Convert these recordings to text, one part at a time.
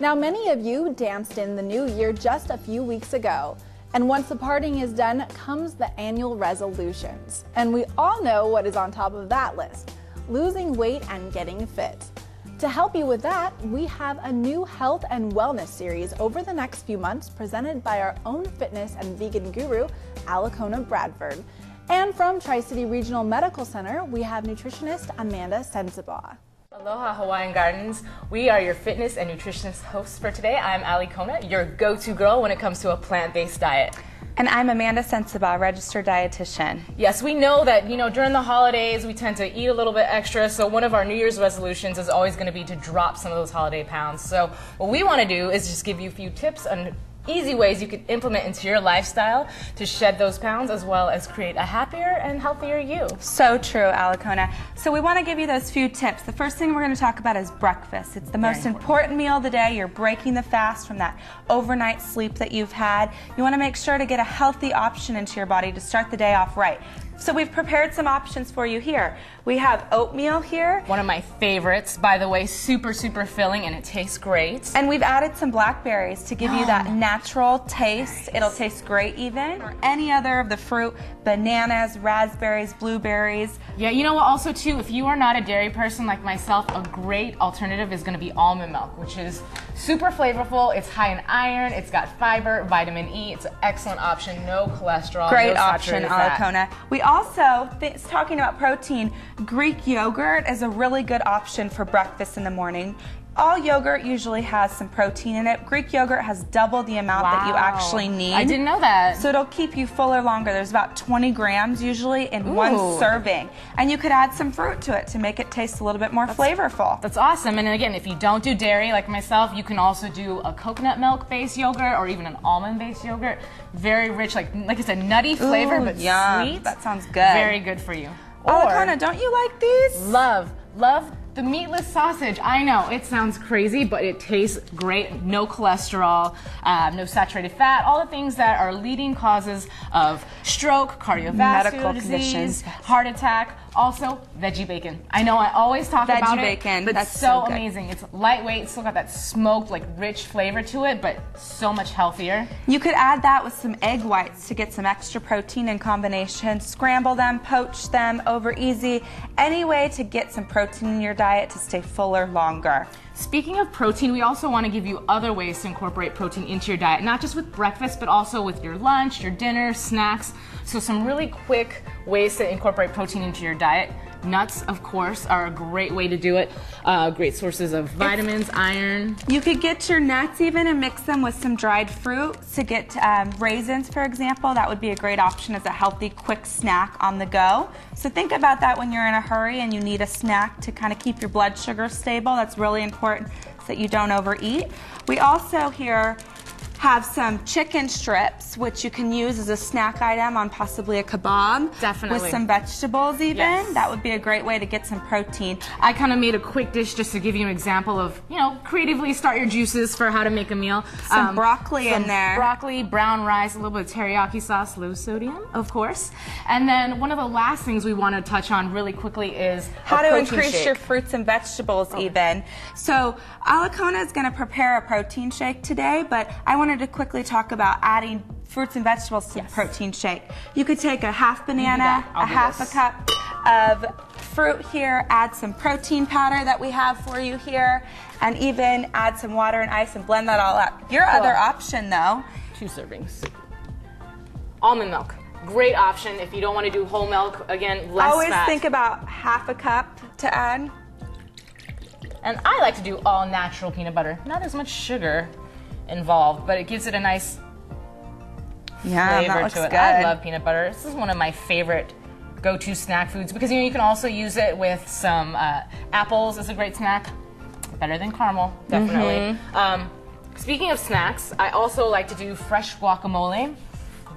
Now, many of you danced in the new year just a few weeks ago. And once the partying is done, comes the annual resolutions. And we all know what is on top of that list: losing weight and getting fit. To help you with that, we have a new health and wellness series over the next few months presented by our own fitness and vegan guru, Alakona Bradford. And from Tri-City Regional Medical Center, we have nutritionist Amanda Sensabaugh. Aloha Hawaiian Gardens. We are your fitness and nutritionist hosts for today. I'm Alakona, your go-to girl when it comes to a plant-based diet. And I'm Amanda Sensabaugh, registered dietitian. Yes, we know that, during the holidays we tend to eat a little bit extra, so one of our New Year's resolutions is always going to be to drop some of those holiday pounds. So what we want to do is just give you a few tips on easy ways you can implement into your lifestyle to shed those pounds as well as create a happier and healthier you. So true, Alakona. So we want to give you those few tips. The first thing we're going to talk about is breakfast. It's the most important meal of the day. You're breaking the fast from that overnight sleep that you've had. You want to make sure to get a healthy option into your body to start the day off right. So we've prepared some options for you here. We have oatmeal here. One of my favorites, by the way, super filling, and it tastes great. And we've added some blackberries to give you that natural taste. It'll taste great even. Or any other of the fruit, bananas, raspberries, blueberries. Yeah, you know what, also too, if you are not a dairy person like myself, a great alternative is going to be almond milk, which is super flavorful. It's high in iron, it's got fiber, vitamin E. It's an excellent option, no cholesterol. Great no option, Alakona. We also, talking about protein, Greek yogurt is a really good option for breakfast in the morning. All yogurt usually has some protein in it. Greek yogurt has double the amount that you actually need. I didn't know that. So it'll keep you fuller longer. There's about 20 grams usually in one serving. And you could add some fruit to it to make it taste a little bit more flavorful. That's awesome. And again, if you don't do dairy like myself, you can also do a coconut milk-based yogurt or even an almond-based yogurt. Very rich, like I said, nutty flavor, but sweet. That sounds good. Very good for you. Alakona, don't you like these? Love the meatless sausage. I know, it sounds crazy, but it tastes great. No cholesterol, no saturated fat, all the things that are leading causes of stroke, cardiovascular disease, heart attack. Also, veggie bacon. I know I always talk about it, but that's so amazing. It's lightweight, still got that smoked, rich flavor to it, but so much healthier. You could add that with some egg whites to get some extra protein in combination. Scramble them, poach them over easy. Any way to get some protein in your diet to stay fuller longer. Speaking of protein, we also want to give you other ways to incorporate protein into your diet, not just with breakfast, but also with your lunch, your dinner, snacks. So some really quick ways to incorporate protein into your diet. Nuts, of course, are a great way to do it. Great sources of vitamins, iron. You could get your nuts even and mix them with some dried fruit to get raisins, for example. That would be a great option as a healthy, quick snack on the go. So think about that when you're in a hurry and you need a snack to kind of keep your blood sugar stable. That's really important so that you don't overeat. We also here have some chicken strips, which you can use as a snack item on possibly a kebab. Definitely. With some vegetables even. Yes. That would be a great way to get some protein. I kind of made a quick dish just to give you an example of, creatively start your juices for how to make a meal. Some broccoli in there. Broccoli, brown rice, a little bit of teriyaki sauce, low sodium, of course. And then one of the last things we want to touch on really quickly is how to increase your fruits and vegetables even. So Alakona is going to prepare a protein shake today, but I wanted to quickly talk about adding fruits and vegetables to the protein shake. You could take a half banana, a half a cup of fruit here, add some protein powder that we have for you here, and even add some water and ice and blend that all up. Your other option though, 2 servings. Almond milk. Great option if you don't want to do whole milk. Again, less always fat. think about half a cup to add. And I like to do all natural peanut butter. Not as much sugar involved, but it gives it a nice flavor to it. Good. I love peanut butter. This is one of my favorite go-to snack foods because you can also use it with some apples as a great snack. Better than caramel, definitely. Speaking of snacks, I also like to do fresh guacamole.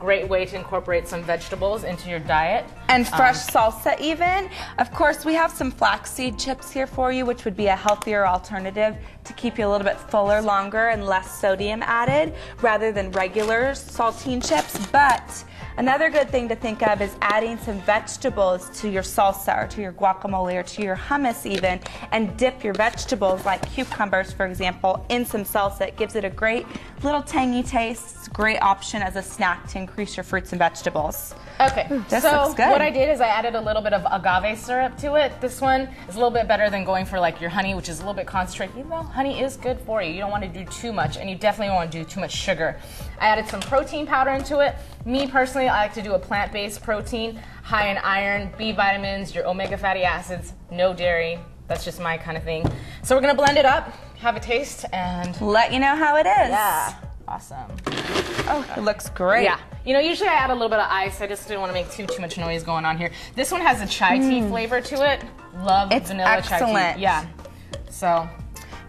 great way to incorporate some vegetables into your diet. And fresh salsa even. Of course, we have some flaxseed chips here for you, which would be a healthier alternative to keep you a little bit fuller longer and less sodium added rather than regular saltine chips. But another good thing to think of is adding some vegetables to your salsa or to your guacamole or to your hummus even, and dip your vegetables like cucumbers, for example, in some salsa. It gives it a great little tangy taste. It's a great option as a snack to increase your fruits and vegetables. Okay, This so looks good. what I did is I added a little bit of agave syrup to it. This one is a little bit better than going for like your honey, which is a little bit concentrated. Even though honey is good for you, you don't want to do too much, and you definitely don't want to do too much sugar. I added some protein powder into it. Me personally, I like to do a plant-based protein, high in iron, B vitamins, your omega fatty acids, no dairy. That's just my kind of thing. So we're gonna blend it up, have a taste, and let you know how it is. yeah, awesome. Oh, it looks great. Yeah. You know, usually I add a little bit of ice. I just didn't want to make too much noise going on here. This one has a chai tea flavor to it. Love It's vanilla chai excellent. tea. Yeah. So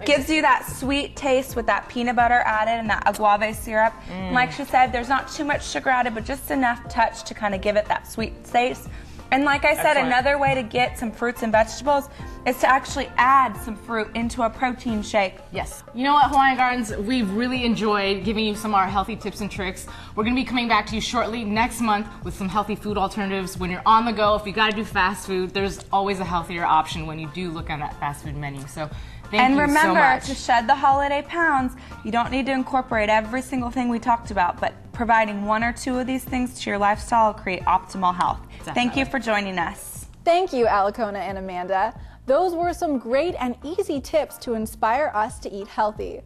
Gives you that sweet taste with that peanut butter added and that agave syrup. Like she said, there's not too much sugar added, but just enough touch to kind of give it that sweet taste. And like I said, Excellent. another way to get some fruits and vegetables is to actually add some fruit into a protein shake. yes. You know what, Hawaiian Gardens, we've really enjoyed giving you some of our healthy tips and tricks. We're going to be coming back to you shortly next month with some healthy food alternatives. When you're on the go, if you got to do fast food, there's always a healthier option when you do look on that fast food menu. So thank And you remember, so much. to shed the holiday pounds, you don't need to incorporate every single thing we talked about, but providing one or two of these things to your lifestyle will create optimal health. Thank you for joining us. Thank you, Alacona and Amanda. Those were some great and easy tips to inspire us to eat healthy.